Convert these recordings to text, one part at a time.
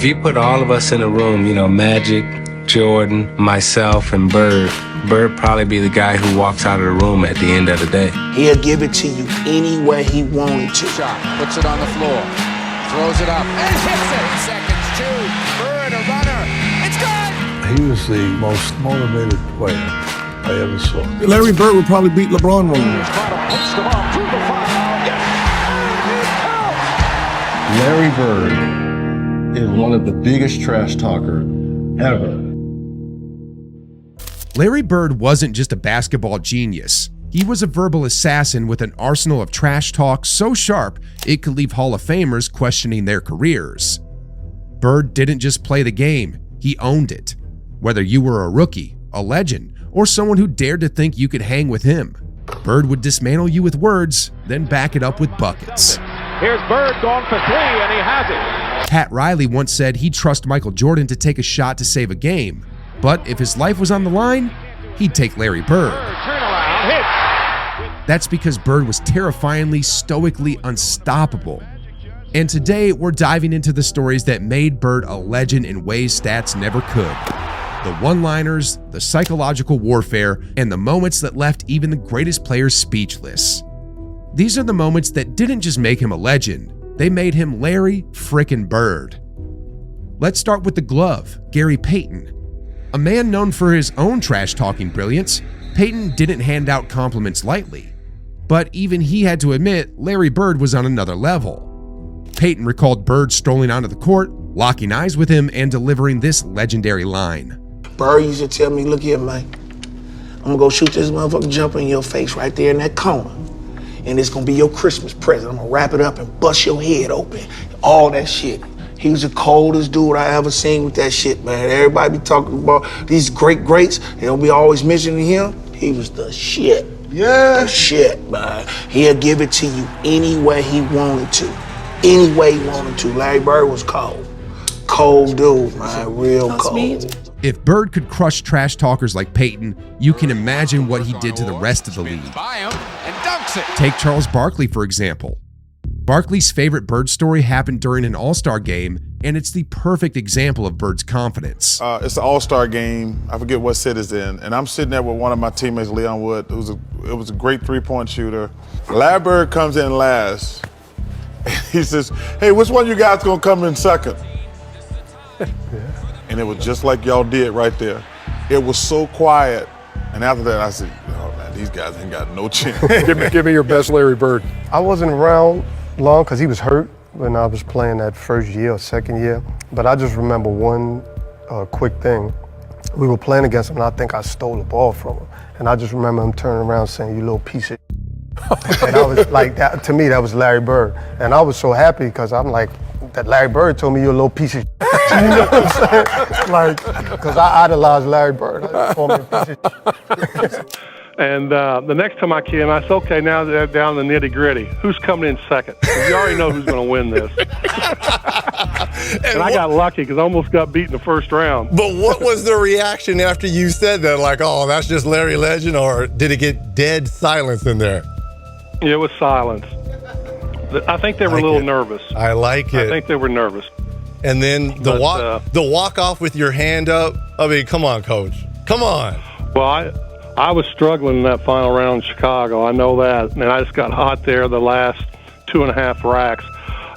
If you put all of us in a room, you know, Magic, Jordan, myself, and Bird probably be the guy who walks out of the room at the end of the day. He'll give it to you any way he wanted to. Shot, puts it on the floor, throws it up, and hits it. 8 seconds, 2, Bird, a runner, it's good! He was the most motivated player I ever saw. Larry Bird would probably beat LeBron one year. Larry Bird is one of the biggest trash talkers ever. Larry Bird wasn't just a basketball genius. He was a verbal assassin with an arsenal of trash talk so sharp it could leave Hall of Famers questioning their careers. Bird didn't just play the game, he owned it. Whether you were a rookie, a legend, or someone who dared to think you could hang with him, Bird would dismantle you with words, then back it up with buckets. Here's Bird going for 3, and he has it. Pat Riley once said he'd trust Michael Jordan to take a shot to save a game, but if his life was on the line, he'd take Larry Bird. Turnaround, hit. That's because Bird was terrifyingly, stoically unstoppable. And today, we're diving into the stories that made Bird a legend in ways stats never could. The one-liners, the psychological warfare, and the moments that left even the greatest players speechless. These are the moments that didn't just make him a legend, they made him Larry frickin' Bird. Let's start with the glove, Gary Payton. A man known for his own trash-talking brilliance, Payton didn't hand out compliments lightly. But even he had to admit Larry Bird was on another level. Payton recalled Bird strolling onto the court, locking eyes with him, and delivering this legendary line. Bird used to tell me, look here, man. I'm gonna go shoot this motherfucking jumper in your face right there in that corner. And it's gonna be your Christmas present. I'm gonna wrap it up and bust your head open. All that shit. He was the coldest dude I ever seen with that shit, man. Everybody be talking about these greats. They don't be always mentioning him. He was the shit. Yeah. The shit, man. He'll give it to you any way he wanted to. Any way he wanted to. Larry Bird was cold. Cold dude, man. Real cold. If Bird could crush trash talkers like Payton, you can imagine what he did to the rest of the league. By him and dunks it. Take Charles Barkley, for example. Barkley's favorite Bird story happened during an All-Star game, and it's the perfect example of Bird's confidence. It's the All-Star game. I forget what city it's in, and I'm sitting there with one of my teammates, Leon Wood. It was a great three-point shooter. Larry Bird comes in last. He says, "Hey, which one of you guys gonna come in second?" And it was just like y'all did right there. It was so quiet. And after that, I said, "Oh man, these guys ain't got no chance." Give me your best Larry Bird. I wasn't around long because he was hurt when I was playing that first year or second year. But I just remember one quick thing. We were playing against him, and I think I stole the ball from him. And I just remember him turning around saying, "You little piece of." And I was like, that, to me, that was Larry Bird. And I was so happy because I'm like, that Larry Bird told me you're a little piece of. You know what I'm saying? Like, because I idolized Larry Bird. I called me a piece of. And the next time I came, I said, okay, now they're down to the nitty-gritty. Who's coming in second? You already know who's going to win this. and I got lucky because I almost got beat in the first round. But what was the reaction after you said that? Like, oh, that's just Larry Legend, or did it get dead silence in there? It was silence. I think they were a little nervous. I like it. I think they were nervous. And then the walk-off with your hand up. I mean, come on, Coach. Come on. Well, I was struggling in that final round in Chicago. I know that. And I just got hot there the last 2.5 racks.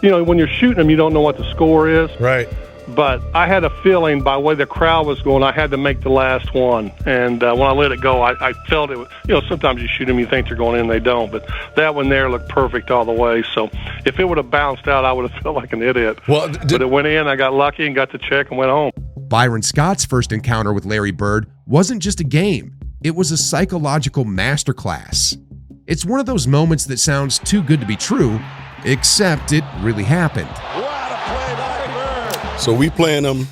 You know, when you're shooting them, you don't know what the score is. Right. But I had a feeling by the way the crowd was going, I had to make the last one. And when I let it go, I felt it. You know, sometimes you shoot them, you think they're going in, they don't. But that one there looked perfect all the way. So if it would have bounced out, I would have felt like an idiot. Well, but it went in, I got lucky and got the check and went home. Byron Scott's first encounter with Larry Bird wasn't just a game. It was a psychological masterclass. It's one of those moments that sounds too good to be true, except it really happened. So we playing him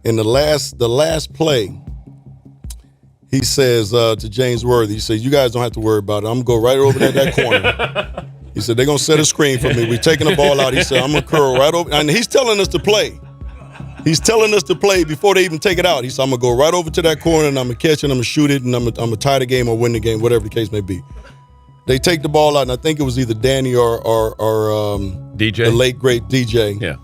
in the last play. He says to James Worthy, he says, "You guys don't have to worry about it. I'm gonna go right over that corner." He said, "They're gonna set a screen for me. We're taking the ball out." He said, "I'm gonna curl right over," and he's telling us to play. He's telling us to play before they even take it out. He said, "I'm gonna go right over to that corner and I'm gonna catch it, and I'm gonna shoot it, and I'm gonna tie the game or win the game, whatever the case may be." They take the ball out, and I think it was either Danny or DJ, the late great DJ. Yeah.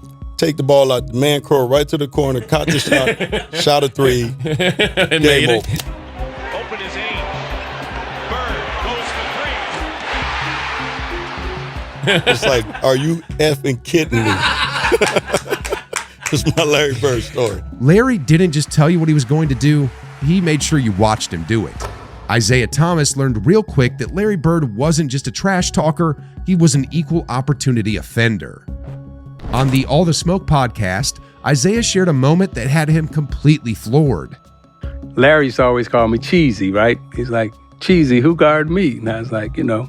take the ball out, the man curl right to the corner, caught the shot, shot a three, and game over. Open is Ainge. Bird goes for three. It's like, are you effing kidding me? It's my Larry Bird story. Larry didn't just tell you what he was going to do, he made sure you watched him do it. Isiah Thomas learned real quick that Larry Bird wasn't just a trash talker, he was an equal opportunity offender. On the All the Smoke podcast, Isiah shared a moment that had him completely floored. Larry used to always call me Cheesy, right? He's like, Cheesy, who guarded me? And I was like, I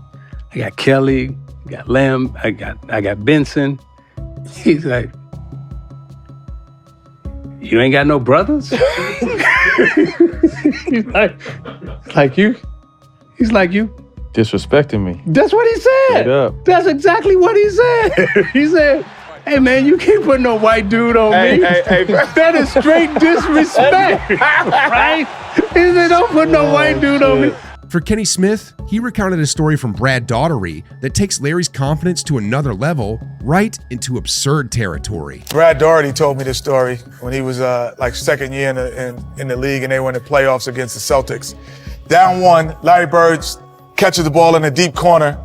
got Kelly, I got Lamb, I got Benson. He's like, you ain't got no brothers? He's like you. He's like you. Disrespecting me. That's what he said. Straight up. That's exactly what he said. He said, hey man, you can't put no white dude on me. Hey, that is straight disrespect, right? He said, don't put no white dude on me. For Kenny Smith, he recounted a story from Brad Daugherty that takes Larry's confidence to another level, right into absurd territory. Brad Daugherty told me this story when he was second year in the league and they were in the playoffs against the Celtics. Down one, Larry Bird catches the ball in the deep corner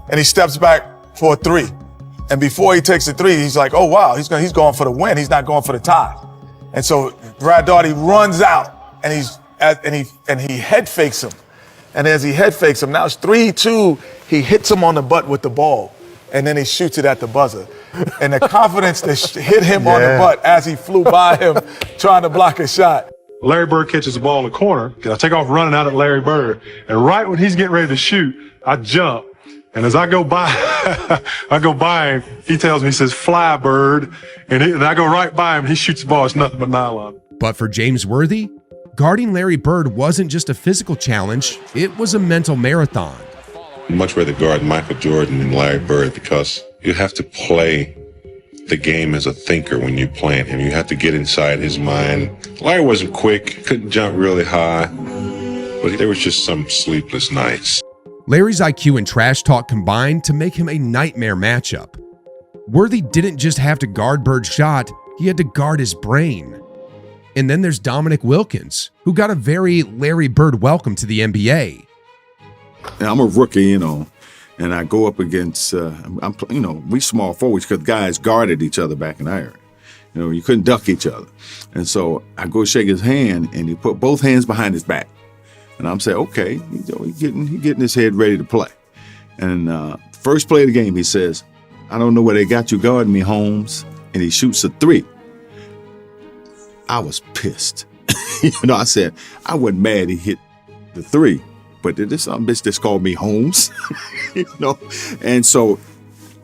and he steps back for a three. And before he takes the three, he's like, oh wow, he's going for the win. He's not going for the tie. And so Brad Daugherty runs out and he head fakes him. And as he head fakes him, now it's 3-2, he hits him on the butt with the ball. And then he shoots it at the buzzer. And the confidence that hit him on the butt as he flew by him trying to block a shot. Larry Bird catches the ball in the corner. I take off running out at Larry Bird. And right when he's getting ready to shoot, I jump. And as I go by, him, he tells me, he says, fly, Bird. And I go right by him, and he shoots the ball. It's nothing but nylon. But for James Worthy, guarding Larry Bird wasn't just a physical challenge, it was a mental marathon. I'd much rather guard Michael Jordan than Larry Bird because you have to play the game as a thinker when you're playing him. You have to get inside his mind. Larry wasn't quick, couldn't jump really high, but there was just some sleepless nights. Larry's IQ and trash talk combined to make him a nightmare matchup. Worthy didn't just have to guard Bird's shot, he had to guard his brain. And then there's Dominique Wilkins, who got a very Larry Bird welcome to the NBA. I'm a rookie, and I go up against, we small forwards because guys guarded each other back in the era. You couldn't duck each other. And so I go shake his hand, and he put both hands behind his back. And I'm saying, okay, he's getting his head ready to play. And first play of the game, he says, I don't know where they got you guarding me, Holmes. And he shoots a three. I was pissed. I said, I wasn't mad he hit the three, but this some bitch just called me Holmes, And so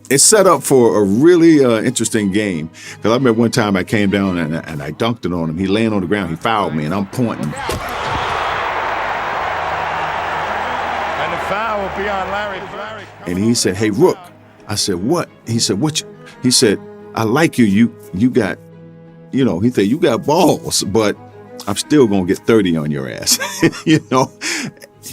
it set up for a really interesting game. Because I remember one time I came down and I dunked it on him. He laying on the ground, he fouled me, and I'm pointing. And the foul will be on Larry. And he said, hey, Rook. I said, what? He said, what? He said, I like you. You got, he said, you got balls, but I'm still going to get 30 on your ass. He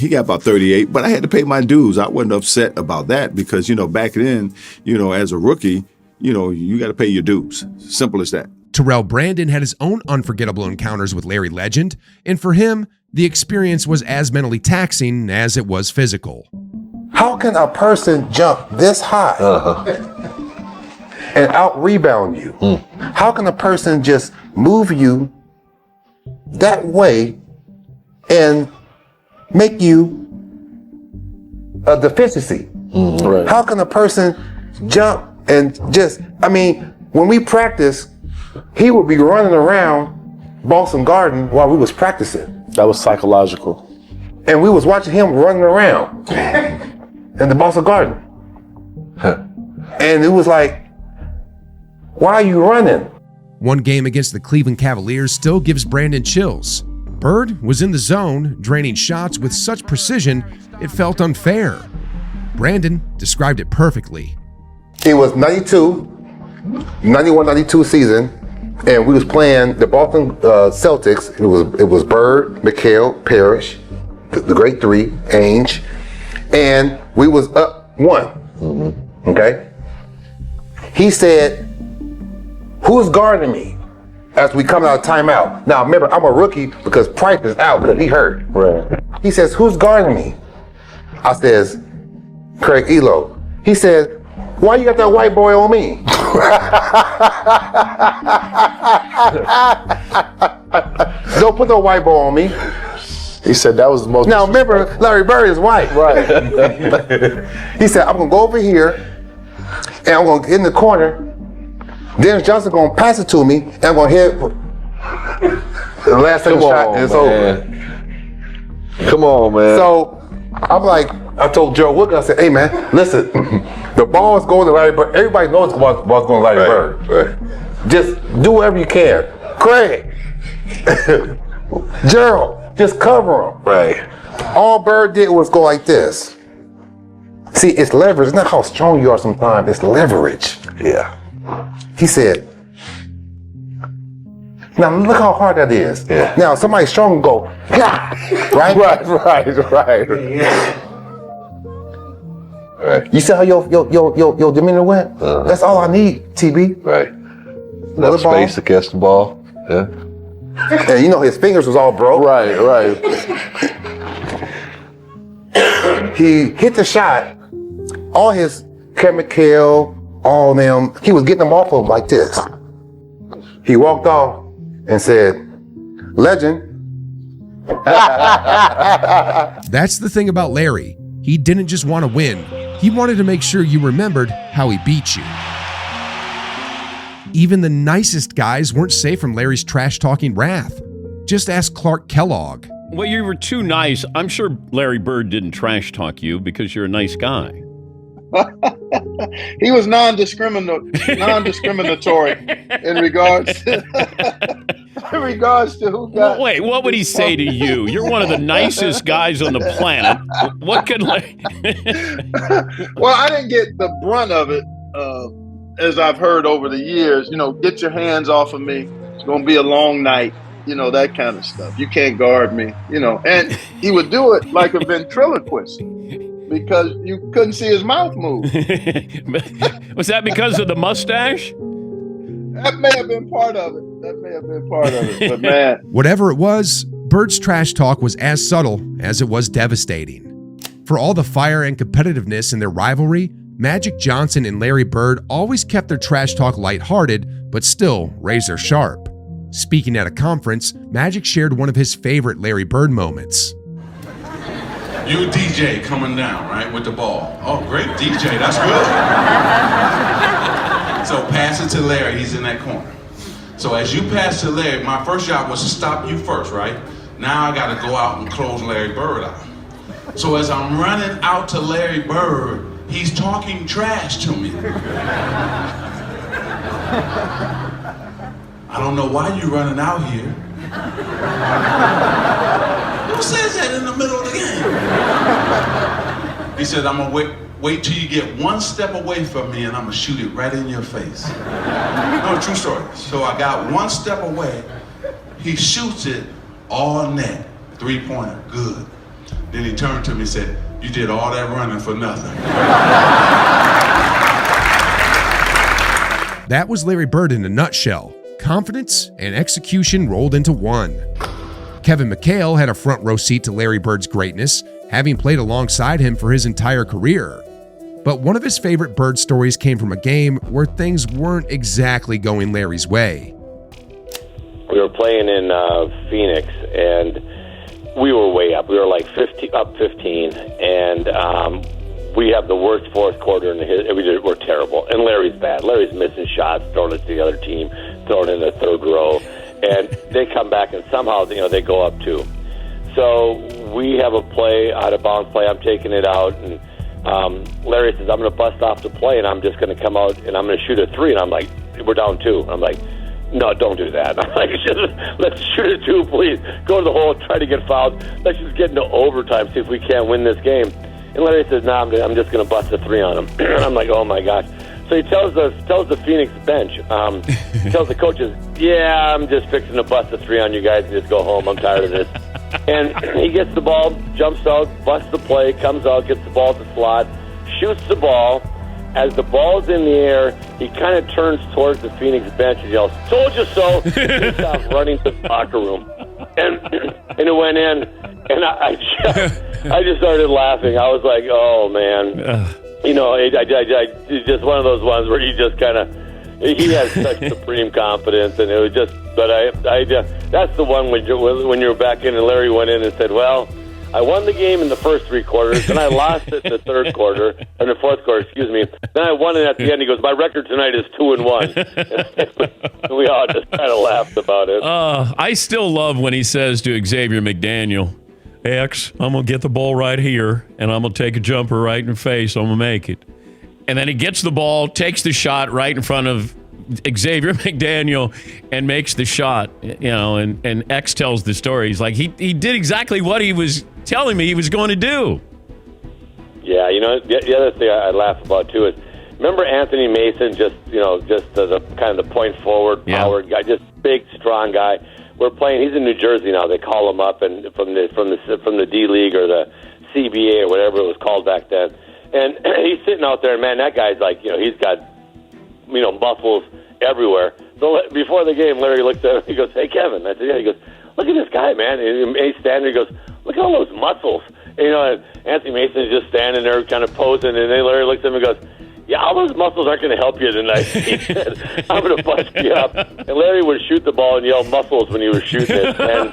got about 38, but I had to pay my dues. I wasn't upset about that because, back then, as a rookie, you got to pay your dues. Simple as that. Terrell Brandon had his own unforgettable encounters with Larry Legend, and for him, the experience was as mentally taxing as it was physical. How can a person jump this high and out-rebound you? How can a person just move you that way and make you a deficiency? Right. How can a person jump and when we practice, he would be running around Boston Garden while we was practicing. That was psychological. And we was watching him running around in the Boston Garden. And it was like, why are you running? One game against the Cleveland Cavaliers still gives Brandon chills. Bird was in the zone, draining shots with such precision, it felt unfair. Brandon described it perfectly. It was 91-92 season, and we was playing the Boston Celtics. It was Bird, McHale, Parrish, the great three, Ainge, and we was up 1. Okay? He said, who's guarding me as we come out of timeout? Now, remember, I'm a rookie because Price is out because he hurt. Right. He says, who's guarding me? I says, Craig Ehlo. He says, why you got that white boy on me? Don't put no white boy on me. He said that was the most. Now remember, Larry Bird is white. Right. He said, I'm gonna go over here and I'm gonna get in the corner. Dennis Johnson gonna pass it to me and I'm gonna hit the last second shot and it's over. Come on, man. So I'm like, I told Joe Wood, I said, hey man, listen, the ball is going to Larry Bird. Everybody knows the ball's going to Larry Bird. Right. Just do whatever you can. Craig, Gerald, just cover him. Right. All Bird did was go like this. See, it's leverage. It's not how strong you are sometimes. It's leverage. Yeah. He said, now look how hard that is. Yeah. Now somebody strong will go, yeah. Right? Right. Yeah. Right. You see how your demeanor went? That's all I need, TB. Right. Enough space to catch the ball. Yeah. And you know his fingers was all broke. Right. He hit the shot. All his McHale, all them, he was getting them off of him like this. He walked off and said, legend. That's the thing about Larry. He didn't just want to win. He wanted to make sure you remembered how he beat you. Even the nicest guys weren't safe from Larry's trash-talking wrath. Just ask Clark Kellogg. Well, you were too nice. I'm sure Larry Bird didn't trash-talk you because you're a nice guy. He was non-discriminatory in regards to who got. Wait, what would he say to you? You're one of the nicest guys on the planet. What could Well, I didn't get the brunt of it, as I've heard over the years. Get your hands off of me. It's gonna be a long night. That kind of stuff. You can't guard me. And he would do it like a ventriloquist. Because you couldn't see his mouth move. Was that because of the mustache? That may have been part of it. But man. Whatever it was, Bird's trash talk was as subtle as it was devastating. For all the fire and competitiveness in their rivalry, Magic Johnson and Larry Bird always kept their trash talk lighthearted, but still razor sharp. Speaking at a conference, Magic shared one of his favorite Larry Bird moments. You DJ coming down, right, with the ball. Oh, great DJ, that's good. So pass it to Larry, he's in that corner. So as you pass to Larry, my first job was to stop you first, right? Now I gotta go out and close Larry Bird out. So as I'm running out to Larry Bird, he's talking trash to me. I don't know why you running out here. Who says that in the middle of the game? He said, I'm gonna wait till you get one step away from me and I'm gonna shoot it right in your face. No, true story. So I got one step away, he shoots it all net, 3-pointer, good. Then he turned to me and said, you did all that running for nothing. That was Larry Bird in a nutshell. Confidence and execution rolled into one. Kevin McHale had a front row seat to Larry Bird's greatness, having played alongside him for his entire career. But one of his favorite Bird stories came from a game where things weren't exactly going Larry's way. We were playing in Phoenix, and we were way up. We were like 15, and we have the worst fourth quarter in the history. We're terrible, and Larry's bad. Larry's missing shots, throwing it to the other team, throwing it in the third row. And they come back, and somehow, they go up too. So we have a play, out of bounds play. I'm taking it out, and Larry says, I'm going to bust off the play, and I'm just going to come out, and I'm going to shoot a 3. And I'm like, we're down 2. I'm like, no, don't do that. I'm like, let's shoot a 2, please. Go to the hole, try to get fouled. Let's just get into overtime, see if we can't win this game. And Larry says, no, I'm just going to bust a 3 on him. And I'm like, oh, my gosh. So he tells the Phoenix bench, tells the coaches, yeah, I'm just fixing to bust a 3 on you guys and just go home. I'm tired of this. And he gets the ball, jumps out, busts the play, comes out, gets the ball at the slot, shoots the ball, as the ball's in the air, he kind of turns towards the Phoenix bench and yells, "Told you so!" He stops running to the locker room. And it went in, and I just started laughing. I was like, oh, man. You know, it's just one of those ones where you just kind of, he has such supreme confidence, and it was just, but that's the one when you were back in and Larry went in and said, well, I won the game in the first 3 quarters, then I lost it in the third quarter, or the fourth quarter, excuse me. Then I won it at the end. He goes, my record tonight is 2-1. We all just kind of laughed about it. I still love when he says to Xavier McDaniel, X, I'm going to get the ball right here, and I'm going to take a jumper right in the face. I'm going to make it. And then he gets the ball, takes the shot right in front of Xavier McDaniel and makes the shot, you know, and X tells the story. He's like, he did exactly what he was telling me he was going to do. Yeah, you know, the other thing I laugh about, too, is remember Anthony Mason, just the kind of the point forward, power guy, just big, strong guy. We're playing, he's in New Jersey now. They call him up and from the D League or the CBA or whatever it was called back then. And he's sitting out there, and man, that guy's like, you know, he's got, you know, muscles everywhere. So before the game, Larry looked at him, he goes, hey, Kevin. I said, yeah. He goes, look at this guy, man. And he's standing there, he goes, look at all those muscles. And, you know, and Anthony Mason's just standing there kind of posing, and then Larry looks at him and goes, yeah, all those muscles aren't going to help you tonight. He said, I'm going to bust you up. And Larry would shoot the ball and yell muscles when he was shooting it. And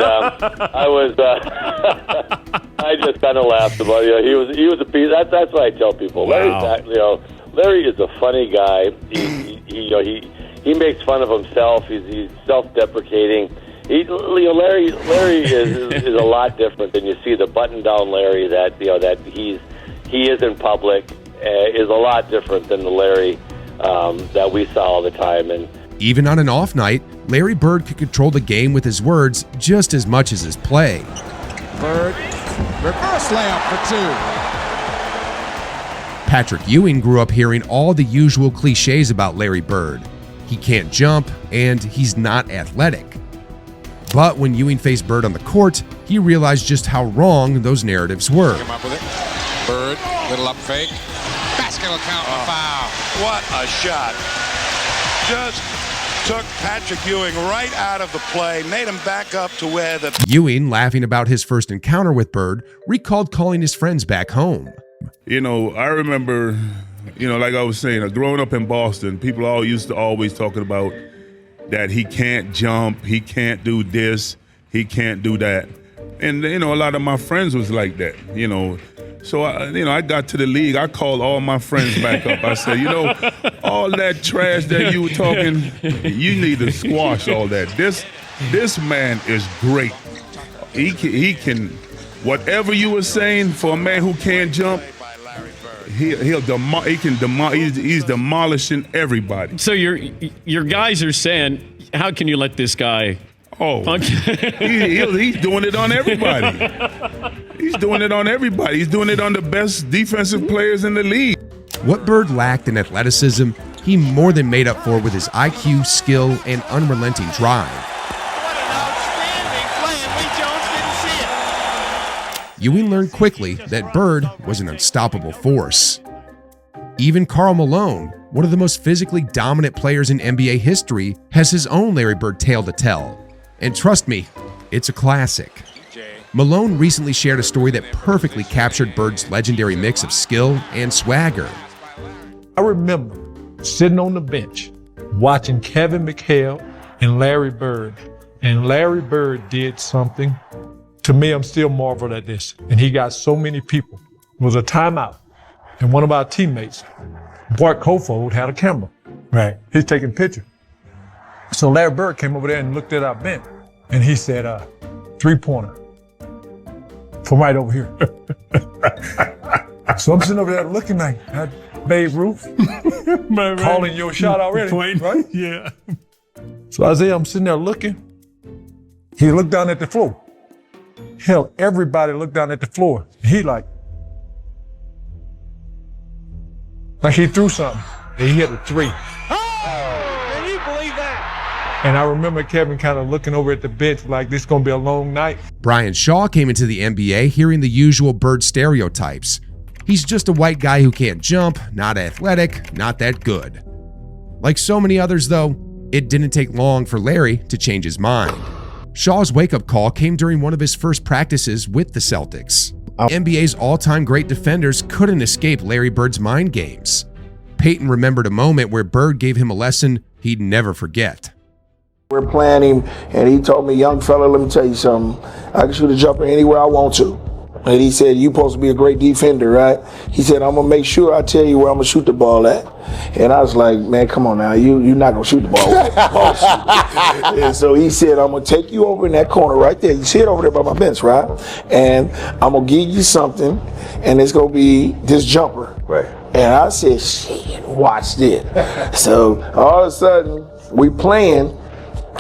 I just kind of laughed about it. You know, he was a piece. That's what I tell people. Wow. Larry is a funny guy. He makes fun of himself. He's self-deprecating. Larry is a lot different than you see the button-down Larry that he is in public. Is a lot different than the Larry that we saw all the time. And even on an off night, Larry Bird could control the game with his words just as much as his play. Bird, reverse layup for 2. Patrick Ewing grew up hearing all the usual cliches about Larry Bird. He can't jump, and he's not athletic. But when Ewing faced Bird on the court, he realized just how wrong those narratives were. Come up with it. Bird, little up fake. Basket will count the foul. What a shot. Just took Patrick Ewing right out of the play, made him back up to where the... Ewing, laughing about his first encounter with Bird, recalled calling his friends back home. You know, I remember, you know, like I was saying, growing up in Boston, people all used to always talking about that he can't jump, he can't do this, he can't do that. And, you know, a lot of my friends was like that, you know. So, I got to the league. I called all my friends back up. I said, you know, all that trash that you were talking, you need to squash all that. This man is great. He can, whatever you were saying for a man who can't jump, he's demolishing everybody. So your guys are saying, how can you let this guy? Oh, he's doing it on everybody. He's doing it on everybody. He's doing it on the best defensive players in the league. What Bird lacked in athleticism, he more than made up for with his IQ, skill, and unrelenting drive. Ewing learned quickly that Bird was an unstoppable force. Even Karl Malone, one of the most physically dominant players in NBA history, has his own Larry Bird tale to tell. And trust me, it's a classic. Malone recently shared a story that perfectly captured Bird's legendary mix of skill and swagger. I remember sitting on the bench watching Kevin McHale and Larry Bird. And Larry Bird did something. To me, I'm still marveled at this. And he got so many people. It was a timeout. And one of our teammates, Bart Kofold, had a camera. Right. He's taking pictures. So Larry Bird came over there and looked at our bench. And he said, 3-pointer. From right over here. So I'm sitting over there looking like Babe Ruth. Calling your shot already. Right? Yeah. So Isiah, I'm sitting there looking. He looked down at the floor. Hell, everybody looked down at the floor. He like he threw something. And he hit a 3. Oh, can you believe that? And I remember Kevin kind of looking over at the bench like this is going to be a long night. Brian Shaw came into the NBA hearing the usual Bird stereotypes. He's just a white guy who can't jump, not athletic, not that good. Like so many others though, it didn't take long for Larry to change his mind. Shaw's wake-up call came during one of his first practices with the Celtics. NBA's all-time great defenders couldn't escape Larry Bird's mind games. Payton remembered a moment where Bird gave him a lesson he'd never forget. We're playing him, and he told me, young fella, let me tell you something. I can shoot a jumper anywhere I want to. And he said, you supposed to be a great defender, right? He said, I'm going to make sure I tell you where I'm going to shoot the ball at. And I was like, man, come on now. You're not going to shoot the ball. And so he said, I'm going to take you over in that corner right there. You see it over there by my bench, right? And I'm going to give you something, and it's going to be this jumper. Right. And I said, shit, watch this. So all of a sudden, we playing,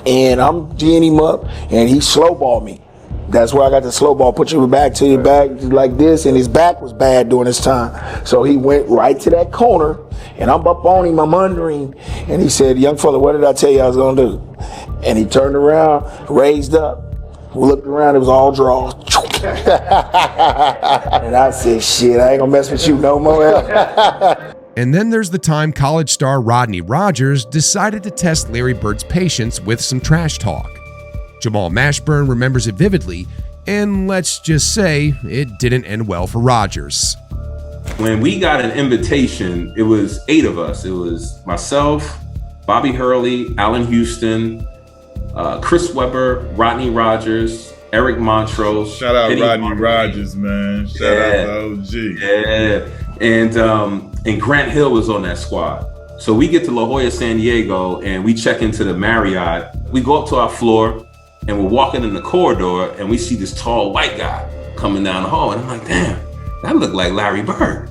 and I'm G'ing him up, and he slow balled me. That's where I got the slow ball. Put your back to your back like this, and his back was bad during this time. So he went right to that corner, and I'm up on him, I'm under him, and he said, young fella, what did I tell you I was gonna do? And he turned around, raised up, looked around, it was all draws. And I said, shit, I ain't gonna mess with you no more. And then there's the time college star Rodney Rogers decided to test Larry Bird's patience with some trash talk. Jamal Mashburn remembers it vividly, and let's just say it didn't end well for Rogers. When we got an invitation, it was 8 of us. It was myself, Bobby Hurley, Allen Houston, Chris Webber, Rodney Rogers, Eric Montrose. Shout out Rodney Rogers, man. Shout out to OG. Yeah. And Grant Hill was on that squad. So we get to La Jolla, San Diego, and we check into the Marriott. We go up to our floor, and we're walking in the corridor, and we see this tall white guy coming down the hall. And I'm like, damn, that looked like Larry Bird.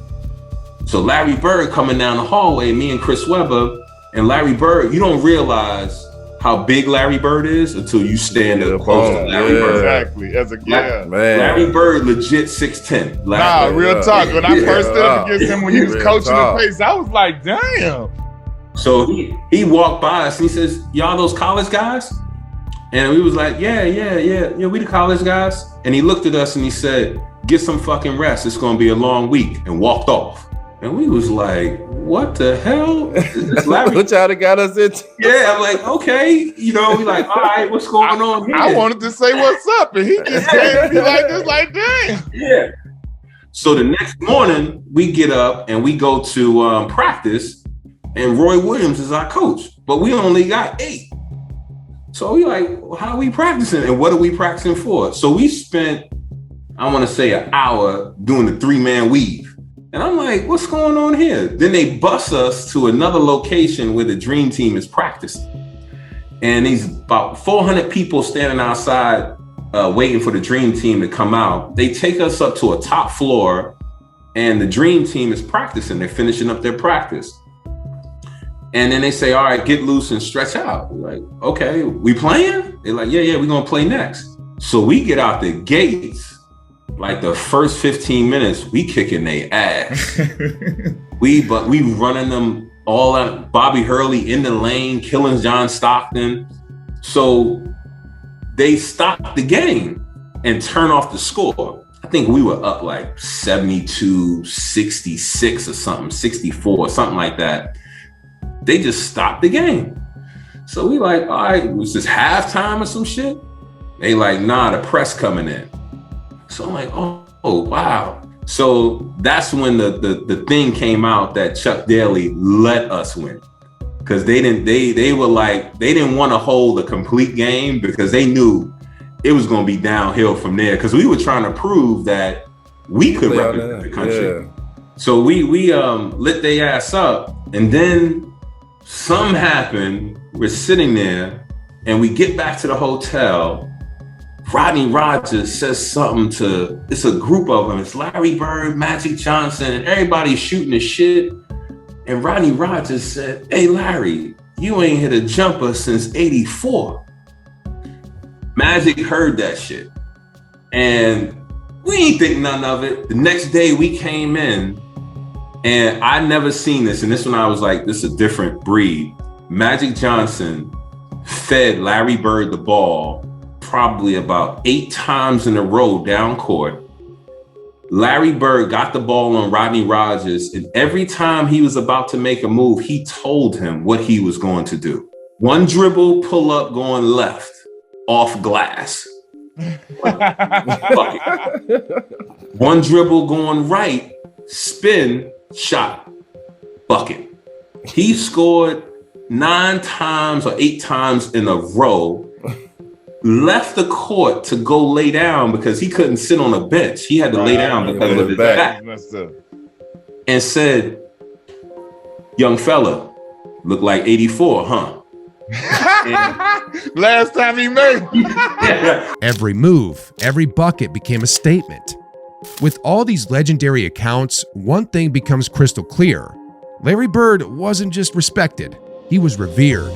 So Larry Bird coming down the hallway, me and Chris Webber, and Larry Bird, you don't realize how big Larry Bird is until you stand up close to Larry Bird. Exactly. Larry Bird, legit 6'10". Real talk. When I first stood up against him when he was coaching the pace, I was like, damn. So he walked by us and he says, y'all those college guys? And we was like, yeah, we the college guys. And he looked at us and he said, get some fucking rest. It's gonna be a long week, and walked off. And we was like, what the hell? What y'all got us into? Yeah, I'm like, okay. We like, all right, what's going on here? I wanted to say what's up, and he just came to me like this, like, damn. Yeah. So the next morning, we get up and we go to practice, and Roy Williams is our coach, but we only got 8. So we like, well, how are we practicing? And what are we practicing for? So we spent, I want to say, an hour doing the 3-man weave. And I'm like, what's going on here? Then they bus us to another location where the dream team is practicing. And these about 400 people standing outside waiting for the dream team to come out. They take us up to a top floor, and the dream team is practicing. They're finishing up their practice. And then they say, all right, get loose and stretch out. We're like, okay, we playing? They're like, yeah, we're gonna play next. So we get out the gates, like the first 15 minutes, we kicking their ass. we running them all out, Bobby Hurley in the lane, killing John Stockton. So they stopped the game and turn off the score. I think we were up like 72, 66 or something, 64, something like that. They just stopped the game. So we like, all right, was this halftime or some shit? They like, nah, the press coming in. So I'm like, oh wow. So that's when the thing came out that Chuck Daly let us win. Because they didn't want to hold a complete game because they knew it was going to be downhill from there. Because we were trying to prove that we could represent the country. Yeah. So we lit their ass up, and then something happened. We're sitting there, and we get back to the hotel. Rodney Rogers says something to, it's a group of them. It's Larry Bird, Magic Johnson, and everybody's shooting the shit. And Rodney Rogers said, hey, Larry, you ain't hit a jumper since 84. Magic heard that shit. And we ain't think none of it. The next day we came in, and I never seen this. And this one I was like, this is a different breed. Magic Johnson fed Larry Bird the ball probably about 8 times in a row down court. Larry Bird got the ball on Rodney Rogers, and every time he was about to make a move, he told him what he was going to do. One dribble, pull up, going left, off glass. One dribble, going right, spin, shot, bucket. He scored 9 times or 8 times in a row, left the court to go lay down because he couldn't sit on a bench. He had to lay down because of his back. And said, young fella, look like 84, huh? Last time he made it. Every move, every bucket became a statement. With all these legendary accounts, one thing becomes crystal clear. Larry Bird wasn't just respected, he was revered.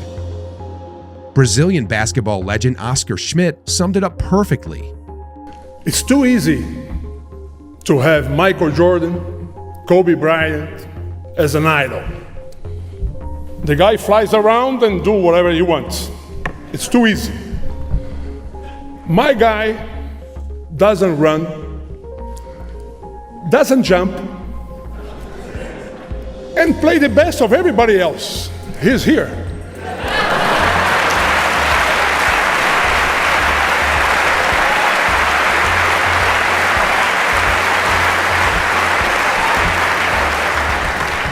Brazilian basketball legend Oscar Schmidt summed it up perfectly. It's too easy to have Michael Jordan, Kobe Bryant as an idol. The guy flies around and do whatever he wants. It's too easy. My guy doesn't run, doesn't jump, and play the best of everybody else. He's here.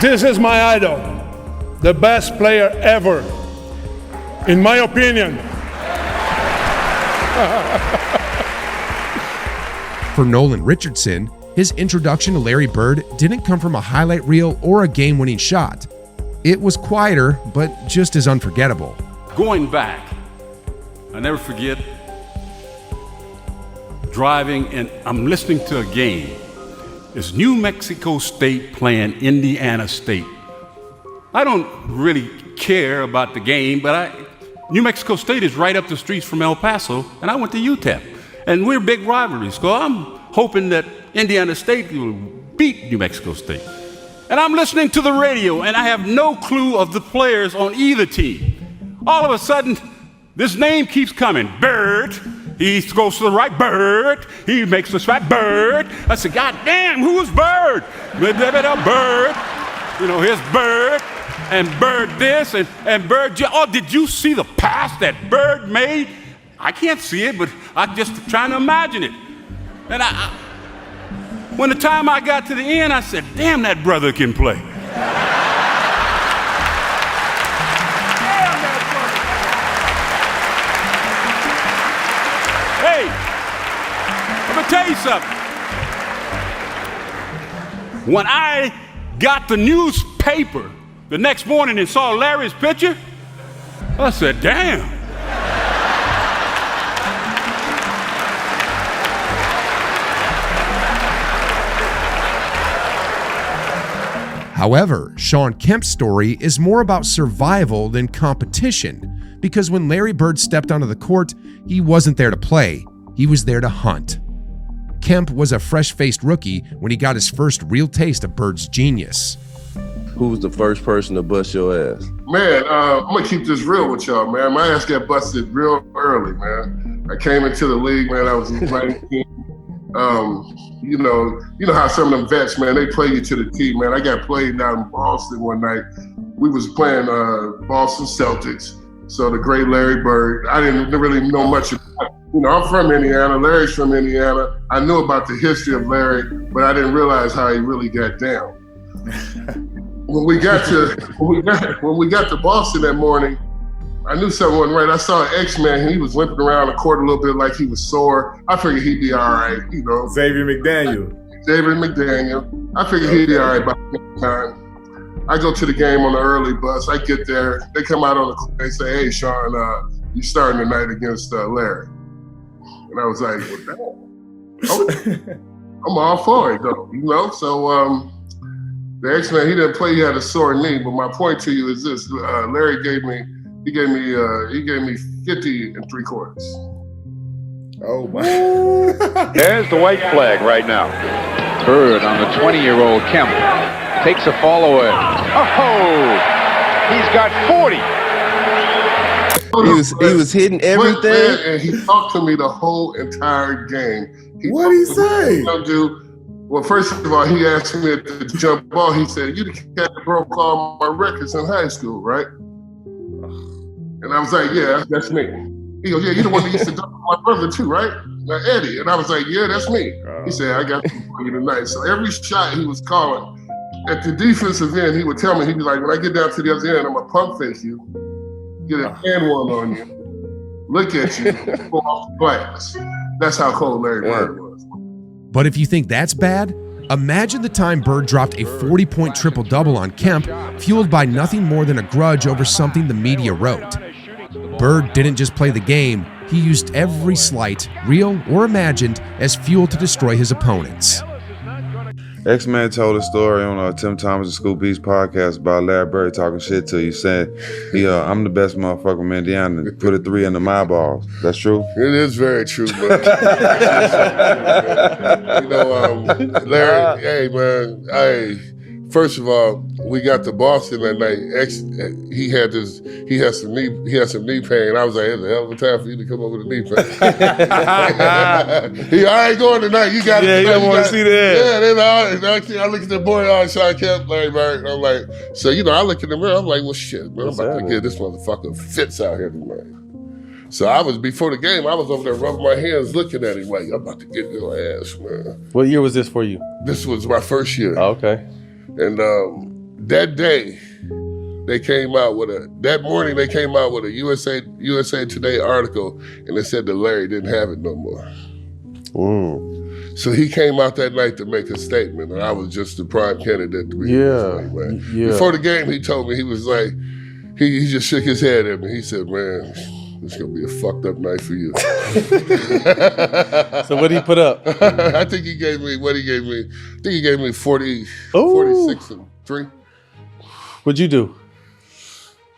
This is my idol, the best player ever, in my opinion. For Nolan Richardson, his introduction to Larry Bird didn't come from a highlight reel or a game-winning shot. It was quieter, but just as unforgettable. Going back, I never forget driving and I'm listening to a game. It's New Mexico State playing Indiana State. I don't really care about the game, but New Mexico State is right up the streets from El Paso, and I went to UTEP. And we're big rivalries, so I'm hoping that Indiana State will beat New Mexico State. And I'm listening to the radio, and I have no clue of the players on either team. All of a sudden, this name keeps coming. Bird. He goes to the right, Bird. He makes the shot, Bird. I said, God damn, who is Bird? Bird. You know, here's Bird, and Bird this, and Bird. Oh, did you see the pass that Bird made? I can't see it, but I'm just trying to imagine it. And when the time I got to the end, I said, damn, that brother can play. Hey, let me tell you something. When I got the newspaper the next morning and saw Larry's picture, I said, damn. However, Shawn Kemp's story is more about survival than competition, because when Larry Bird stepped onto the court, he wasn't there to play, he was there to hunt. Kemp was a fresh-faced rookie when he got his first real taste of Bird's genius. Who was the first person to bust your ass? Man, I'm gonna keep this real with y'all, man. My ass got busted real early, man. I came into the league, man, I was 19. You know how some of them vets, man, they play you to the T, man. I got played down in Boston one night. We was playing Boston Celtics. So the great Larry Bird, I didn't really know much about it. You know, I'm from Indiana, Larry's from Indiana. I knew about the history of Larry, but I didn't realize how he really got down. When we got to Boston that morning, I knew something wasn't right. I saw an X-Man, and he was limping around the court a little bit like he was sore. I figured he'd be all right, you know. Xavier McDaniel. I figured he'd be all right by that time. I go to the game on the early bus. I get there. They come out on the court. They say, hey, Shawn, you starting tonight against Larry. And I was like, well, damn. I'm all for it, though, you know? So the X-Man, he didn't play. He had a sore knee. But my point to you is this. Larry gave me 50 3/4. Oh, my. There's the white flag right now. Bird on the 20-year-old Kemp. Takes a fall away. Oh, he's got 40. He was hitting everything. Man, and he talked to me the whole entire game. What did he say? Well, first of all, he asked me at the jump ball. He said, "You the cat that broke all my records in high school, right?" And I was like, "Yeah, that's me." He goes, "Yeah, you the one that used to dunk my brother too, right? Like Eddie." And I was like, "Yeah, that's me." He said, "I got you for you tonight." So every shot he was calling at the defensive end, he would tell me, he'd be like, "When I get down to the other end, I'm gonna pump fake you, get a hand one on you, look at you, go off the glass." That's how cold Larry Bird was. But if you think that's bad, imagine the time Bird dropped a 40-point triple-double on Kemp, fueled by nothing more than a grudge over something the media wrote. Bird didn't just play the game, he used every slight, real or imagined, as fuel to destroy his opponents. X-Man told a story on Tim Thomas and Scoop Beats podcast about Larry Bird talking shit to you, saying, I'm the best motherfucker from Indiana, and put a 3 into my balls. That's true? It is very true, man. Larry, hey, man, first of all, we got to Boston that night. He had some knee pain. I was like, "It's a hell of a time for you to come over with a knee pain." I ain't going tonight. You got it. Yeah, you don't want to see that. Yeah, then I look at the boy, Shawn Kemp, Larry Bird, and I'm like, so I look in the mirror. I'm like, well, shit, man, I'm about to get this motherfucker fits out here tonight. So before the game, I was over there rubbing my hands, looking at him like, I'm about to get your ass, man. What year was this for you? This was my first year. Oh, okay. And that day, that morning they came out with a USA Today article, and they said that Larry didn't have it no more. So he came out that night to make a statement, and I was just the prime candidate to be man. Before the game, he told me, he was like, he just shook his head at me. He said, "Man, it's gonna be a fucked up night for you." So what did he put up? I think he gave me 46 and 3. What'd you do?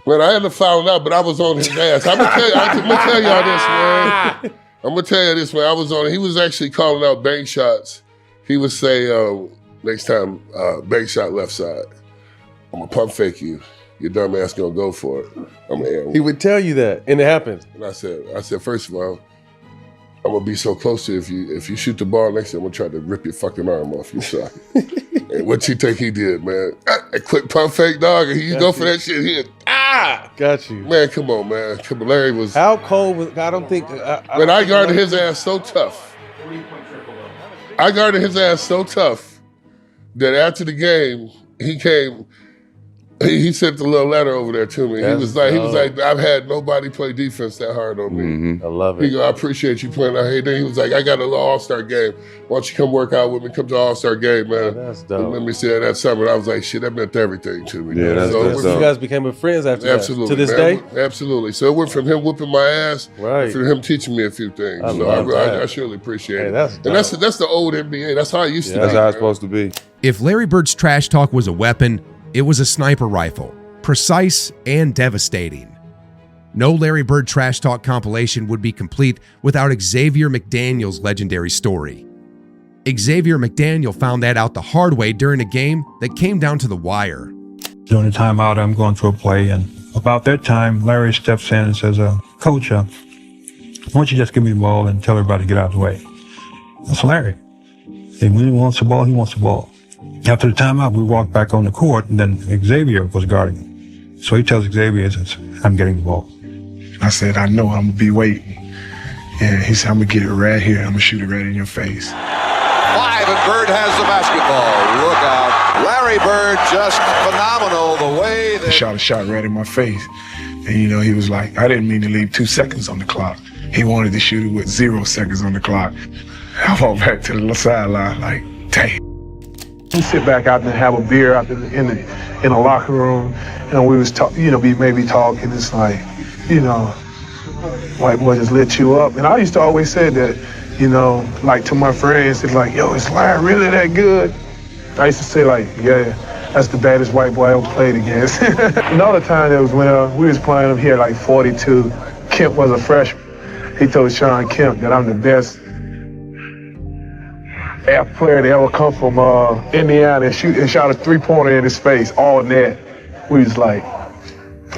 Man, I hadn't found out, but I was on his ass. I'm gonna tell y'all this, man. I'm gonna tell you this, man. I was on. He was actually calling out bank shots. He would say, next time, bank shot left side, I'm gonna pump fake you. Your dumb ass gonna go for it. He would tell you that, and it happened. And I said, first of all, I'm gonna be so close to you. If you shoot the ball next time, I'm gonna try to rip your fucking arm off your socket. And what you think he did, man? A quick pump fake, dog. And he go for that shit. He got you, man. Come on, man. Come on, Larry was. How cold was? I don't think. But I guarded his ass so tough. That after the game, he came. He sent a little letter over there to me. He was like, I've had nobody play defense that hard on me. I love it. He go, I appreciate you playing out here. Then he was like, I got a little All-Star game. Why don't you come work out with me? Come to the All-Star game, man. That's dope. And let me see that summer. I was like, shit, that meant everything to me. Yeah, that's dope. You guys became friends after absolutely, that. To this man. day? Absolutely. So it went from him whooping my ass to him teaching me a few things. I surely appreciate it. That's and that's the old NBA. That's how it used to be. That's how it's supposed to be. If Larry Bird's trash talk was a weapon, it was a sniper rifle. Precise and devastating. No Larry Bird trash talk compilation would be complete without Xavier McDaniel's legendary story. Xavier McDaniel found that out the hard way during a game that came down to the wire. During the timeout, I'm going through a play, and about that time, Larry steps in and says, Coach, why don't you just give me the ball and tell everybody to get out of the way? That's Larry. When he wants the ball, he wants the ball. After the timeout, we walked back on the court, and then Xavier was guarding him. So he tells Xavier, I'm getting the ball. I said, I know, I'm going to be waiting. And he said, I'm going to get it right here. I'm going to shoot it right in your face. 5, and Bird has the basketball. Look out. Larry Bird, just phenomenal the way that... He shot a shot right in my face. And, he was like, I didn't mean to leave 2 seconds on the clock. He wanted to shoot it with 0 seconds on the clock. I walked back to the sideline like, damn. We sit back out and have a beer out in the locker room, and we was maybe talking. It's like, white boy just lit you up. And I used to always say that, like to my friends, it's like, yo, is Larry really that good? I used to say like, yeah, that's the baddest white boy I ever played against. Another time that was when we was playing him here like 42. Kemp was a freshman. He told Shawn Kemp that I'm the best player to ever come from Indiana and shot a 3-pointer in his face, all net. We was like,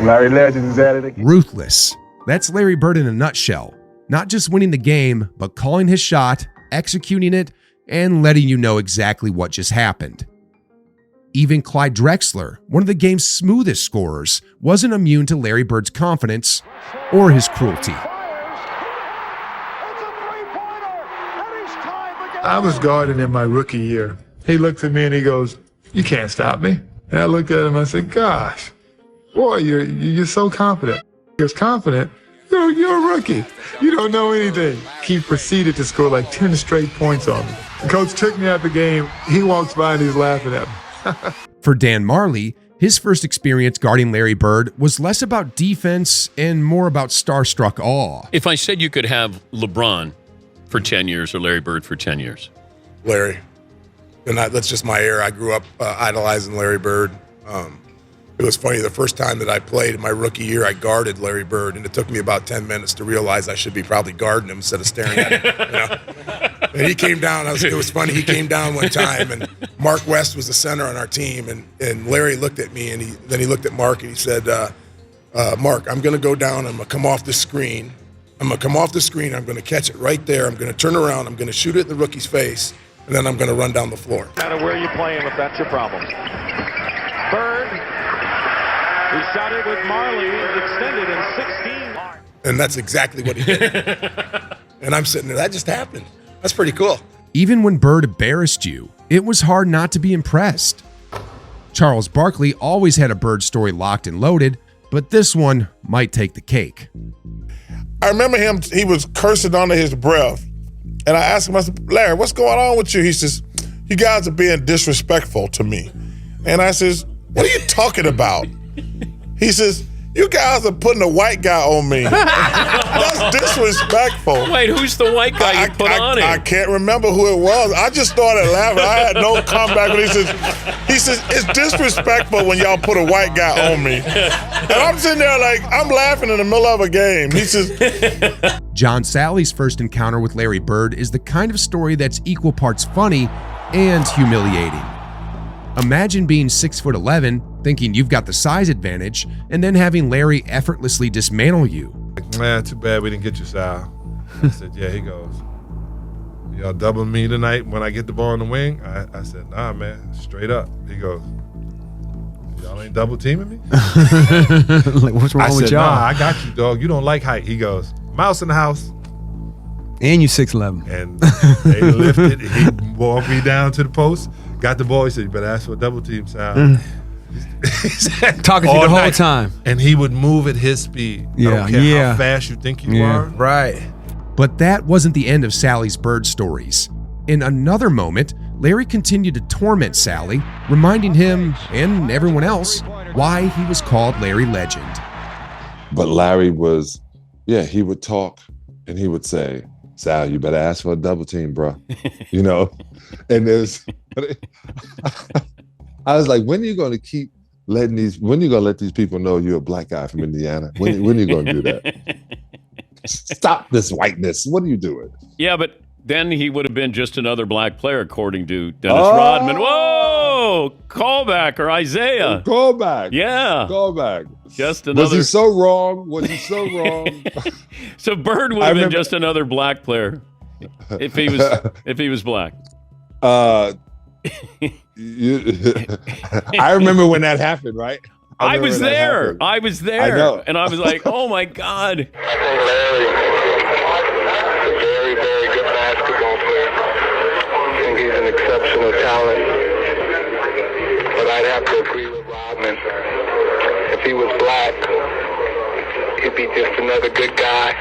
Larry Legend is at it again. Ruthless. That's Larry Bird in a nutshell. Not just winning the game, but calling his shot, executing it, and letting you know exactly what just happened. Even Clyde Drexler, one of the game's smoothest scorers, wasn't immune to Larry Bird's confidence or his cruelty. I was guarding in my rookie year. He looked at me and he goes, "You can't stop me." And I looked at him and I said, "Gosh, boy, you're so confident." He was confident. You're a rookie. You don't know anything. He proceeded to score like 10 straight points on me. The coach took me out the game. He walks by and he's laughing at me. For Dan Marley, his first experience guarding Larry Bird was less about defense and more about starstruck awe. If I said you could have LeBron for 10 years or Larry Bird for 10 years? Larry. And that's just my era. I grew up idolizing Larry Bird. It was funny, the first time that I played in my rookie year, I guarded Larry Bird, and it took me about 10 minutes to realize I should be probably guarding him instead of staring at him. You know? And he came down, it was funny, he came down one time, and Mark West was the center on our team, and Larry looked at me, and then he looked at Mark, and he said, Mark, I'm going to go down, I'm going to come off the screen. I'm going to come off the screen, I'm going to catch it right there, I'm going to turn around, I'm going to shoot it in the rookie's face, and then I'm going to run down the floor. No matter where you play him, if that's your problem. Bird, he shot it with Marley, extended in 16. And that's exactly what he did. And I'm sitting there, that just happened. That's pretty cool. Even when Bird embarrassed you, it was hard not to be impressed. Charles Barkley always had a Bird story locked and loaded, but this one might take the cake. I remember him, he was cursing under his breath. And I asked him, I said, "Larry, what's going on with you?" He says, "You guys are being disrespectful to me." And I says, "What are you talking about?" He says, "You guys are putting a white guy on me." That's disrespectful. Wait, who's the white guy you put on him? I can't remember who it was. I just started laughing. I had no comeback. But he says, "It's disrespectful when y'all put a white guy on me." And I'm sitting there like, I'm laughing in the middle of a game. He says, John Salley's first encounter with Larry Bird is the kind of story that's equal parts funny and humiliating. Imagine being 6'11", thinking you've got the size advantage, and then having Larry effortlessly dismantle you. "Man, too bad we didn't get you, Sal." I said, "Yeah." He goes, "Y'all doubling me tonight when I get the ball in the wing?" I said, "Nah, man, straight up." He goes, "Y'all ain't double teaming me?" Like, what's wrong with y'all? "Nah, I got you, dog. You don't like height." He goes, "Mouse in the house." And you 6'11". And they lifted. He walked me down to the post, got the ball. He said, "You better ask for a double team, Sal." Talking to you the whole time. And he would move at his speed. I don't care how fast you think you are. Right. But that wasn't the end of Sally's Bird stories. In another moment, Larry continued to torment Salley, reminding him and everyone else why he was called Larry Legend. But Larry was, he would talk and he would say, "Sal, you better ask for a double team, bro." You know? And I was like, when are you going to keep letting when are you going to let these people know you're a black guy from Indiana? When are you going to do that? Stop this whiteness. What are you doing? Yeah, but then he would have been just another black player, according to Dennis Rodman. Whoa! Callback or Isiah. Callback. Yeah. Callback. Just another. Was he so wrong? Was he so wrong? So Bird would have been just another black player if he was black. I remember when that happened, right? I was there. I know. And I was like, oh my God. Larry, very, very good basketball player. I think he's an exceptional talent. But I'd have to agree with Rodman. If he was black, he'd be just another good guy.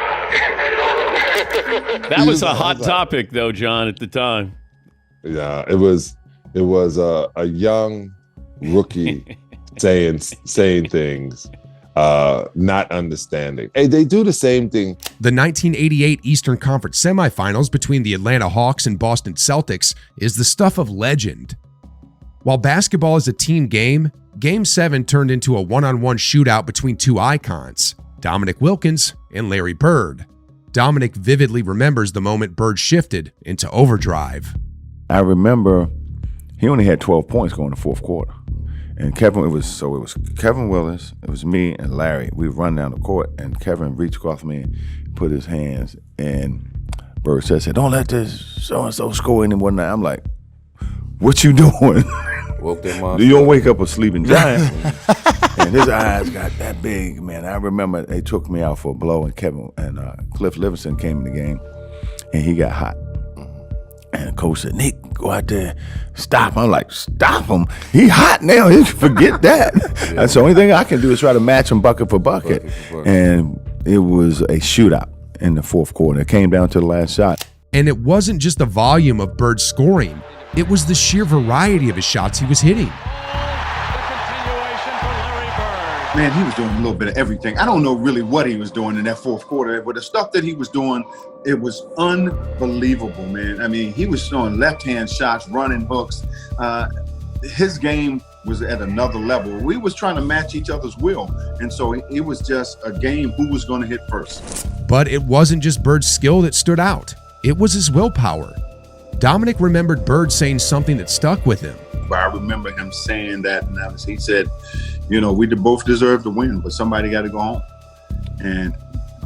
That was a hot topic, though, John, at the time. Yeah, it was a young rookie saying things, not understanding. Hey, they do the same thing. The 1988 Eastern Conference semifinals between the Atlanta Hawks and Boston Celtics is the stuff of legend. While basketball is a team game, Game 7 turned into a one-on-one shootout between two icons, Dominique Wilkins and Larry Bird. Dominic vividly remembers the moment Bird shifted into overdrive. I remember he only had 12 points going to fourth quarter. And it was Kevin Willis, it was me and Larry. We run down the court and Kevin reached across me and put his hands in Bird said, don't let this so-and-so score any more than that. I'm like, what you doing? Woke that mom. You don't wake up a sleeping giant. And his eyes got that big, man. I remember they took me out for a blow, and Kevin and Cliff Livingston came in the game, and he got hot. And the coach said, Nick, go out there, stop him. I'm like, stop him? He hot now. He forget that. That's the only thing I can do is try to match him bucket for bucket. And it was a shootout in the fourth quarter. It came down to the last shot. And it wasn't just the volume of Bird's scoring. It was the sheer variety of his shots he was hitting. Man, he was doing a little bit of everything. I don't know really what he was doing in that fourth quarter, but the stuff that he was doing, it was unbelievable, man. I mean, he was throwing left-hand shots, running hooks. His game was at another level. We was trying to match each other's will, and so it was just a game who was going to hit first. But it wasn't just Bird's skill that stood out. It was his willpower. Dominic remembered Bird saying something that stuck with him. I remember him saying that, and he said, you know, we both deserve to win, but somebody got to go home. And,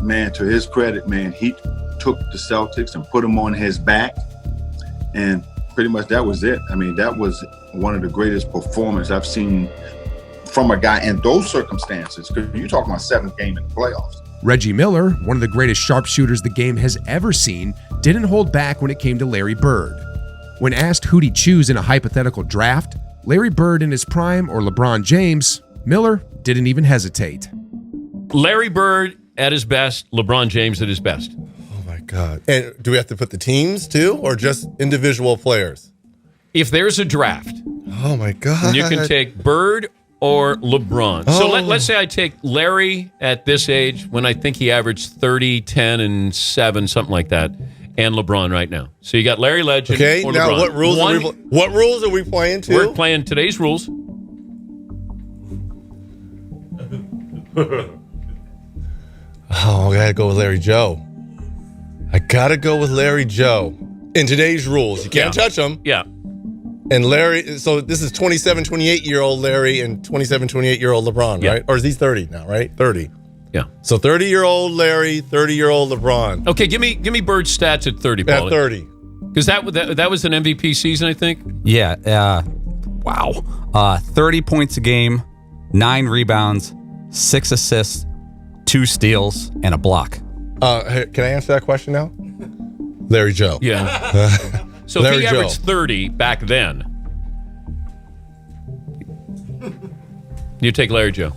man, to his credit, man, he took the Celtics and put them on his back, and pretty much that was it. I mean, that was one of the greatest performances I've seen from a guy in those circumstances, because you're talking about 7th game in the playoffs. Reggie Miller, one of the greatest sharpshooters the game has ever seen, didn't hold back when it came to Larry Bird. When asked who'd he choose in a hypothetical draft, Larry Bird in his prime or LeBron James, Miller didn't even hesitate. Larry Bird at his best, LeBron James at his best. Oh my God. And do we have to put the teams too, or just individual players? If there's a draft, oh my God, you can take Bird or LeBron. Oh. So let's say I take Larry at this age when I think he averaged 30, 10, and 7, something like that, and LeBron right now. So you got Larry Legend Okay, or now LeBron. what rules are we playing to? We're playing today's rules. Oh, I gotta go with Larry Joe. I gotta go with Larry Joe. In today's rules, you can't touch him. Yeah. And Larry, so this is 27, 28-year-old Larry and 27, 28-year-old LeBron, right? Or is he 30 now, right? 30. Yeah. So 30-year-old Larry, 30-year-old LeBron. Okay, give me Bird's stats at 30, Paulie. At 30. Because that was an MVP season, I think. Yeah. Wow. 30 points a game, 9 rebounds, 6 assists, 2 steals, and a block. Can I answer that question now? Larry Joe. Yeah. So Larry if he Joe. averaged 30 back then, you take Larry Joe.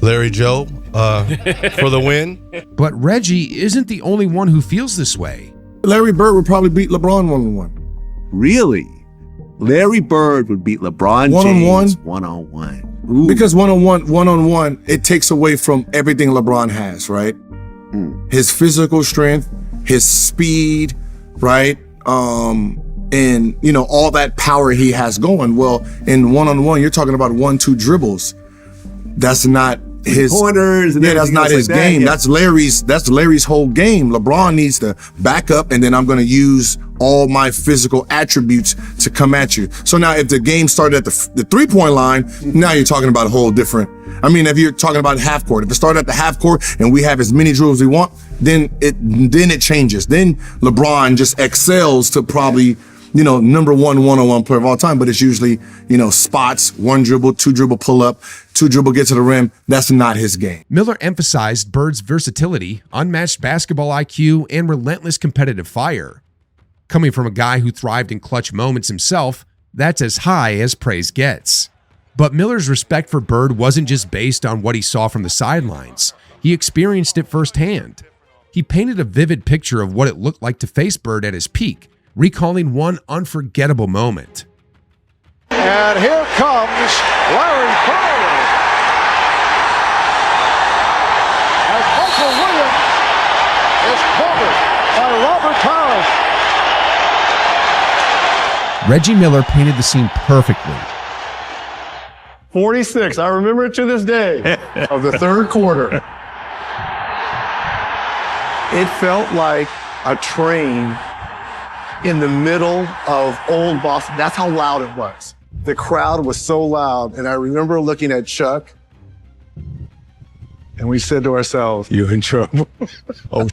Larry Joe for the win. But Reggie isn't the only one who feels this way. Larry Bird would probably beat LeBron one-on-one. Really? Larry Bird would beat LeBron James one-on-one. Because one-on-one, it takes away from everything LeBron has, right? His physical strength, his speed, right? And, you know, all that power he has going. Well, in one-on-one, you're talking about 1-2 dribbles. That's not his pointers. And that's not his game. Yeah. That's Larry's whole game. LeBron needs to back up, and then I'm going to use all my physical attributes to come at you. So now if the game started at the 3-point line, now you're talking about a whole different. I mean, if you're talking about half court, if it started at the half court and we have as many dribbles as we want, then it changes. Then LeBron just excels to probably, you know, number one-on-one player of all time, but it's usually, you know, spots, 1 dribble, 2 dribble pull up, 2 dribble get to the rim. That's not his game. Miller emphasized Bird's versatility, unmatched basketball IQ, and relentless competitive fire. Coming from a guy who thrived in clutch moments himself, that's as high as praise gets. But Miller's respect for Bird wasn't just based on what he saw from the sidelines. He experienced it firsthand. He painted a vivid picture of what it looked like to face Bird at his peak, recalling one unforgettable moment. And here comes Larry Bird. As Michael Williams is covered by Robert Parrish. Reggie Miller painted the scene perfectly. 46, I remember it to this day, of the third quarter. It felt like a train in the middle of old Boston. That's how loud it was. The crowd was so loud, and I remember looking at Chuck, and we said to ourselves, "You're in trouble." Oh,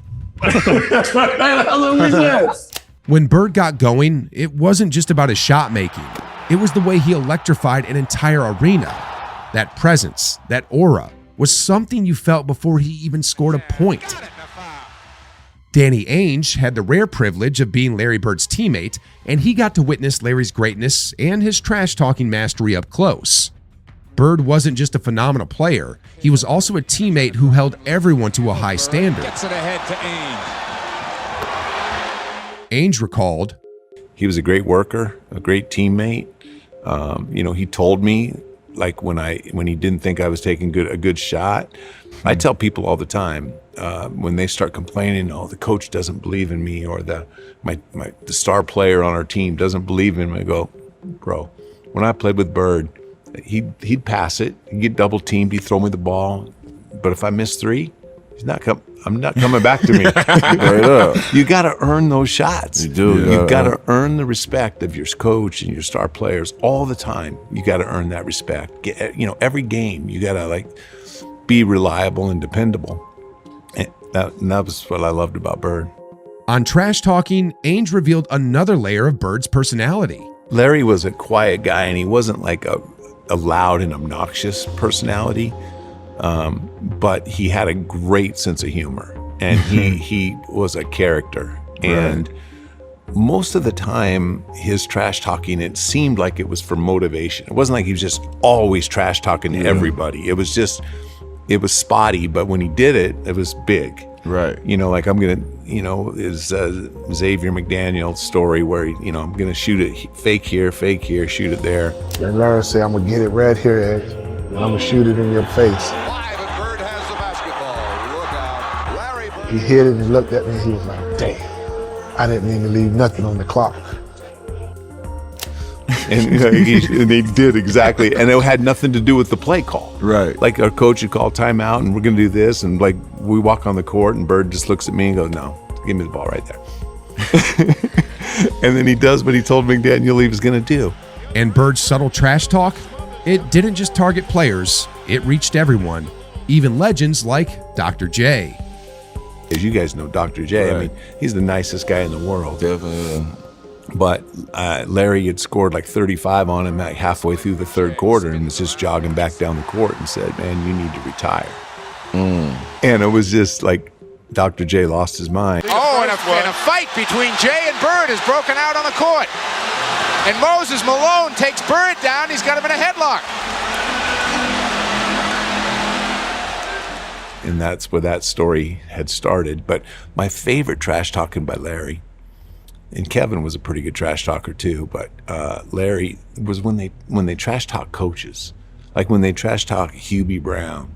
When Bird got going, it wasn't just about his shot making. It was the way he electrified an entire arena. That presence, that aura, was something you felt before he even scored a point. Danny Ainge had the rare privilege of being Larry Bird's teammate, and he got to witness Larry's greatness and his trash-talking mastery up close. Bird wasn't just a phenomenal player, he was also a teammate who held everyone to a high standard. Gets it ahead to Ainge. Ainge recalled, he was a great worker, a great teammate. He told me, like when he didn't think I was taking a good shot. I tell people all the time when they start complaining, the coach doesn't believe in me, or the star player on our team doesn't believe in me. I go, bro, when I played with Bird, he'd pass it, he'd get double teamed, he'd throw me the ball, but if I miss three, I'm not coming back to me. Right up. You got to earn those shots. You do. You got to earn the respect of your coach and your star players all the time. You got to earn that respect. Every game you got to be reliable and dependable. And that was what I loved about Bird. On Trash Talking, Ainge revealed another layer of Bird's personality. Larry was a quiet guy, and he wasn't like a loud and obnoxious personality. But he had a great sense of humor, and he was a character. And most of the time, his trash talking, it seemed like it was for motivation. It wasn't like he was just always trash talking to everybody. It was spotty, but when he did it, it was big. Right. Is Xavier McDaniel's story where, I'm going to shoot it fake here, shoot it there. And Larry said, I'm going to get it right here, Ed, and I'm going to shoot it in your face. He hit it and looked at me and he was like, damn, I didn't mean to leave nothing on the clock. And they did exactly. And it had nothing to do with the play call. Right. Like our coach would call timeout and we're going to do this. And we walk on the court and Bird just looks at me and goes, no, give me the ball right there. And then he does what he told McDaniel he was going to do. And Bird's subtle trash talk, it didn't just target players, it reached everyone, even legends like Dr. J. As you guys know, Dr. J, I mean, he's the nicest guy in the world. Definitely. But Larry had scored 35 on him halfway through the third quarter and was just jogging back down the court and said, man, you need to retire. And it was just like Dr. J lost his mind. Oh, and a fight between Jay and Bird has broken out on the court. And Moses Malone takes Bird down. He's got him in a headlock. And that's where that story had started. But my favorite trash talking by Larry, and Kevin was a pretty good trash talker too, but Larry was when they trash talk coaches, like when they trash talk Hubie Brown.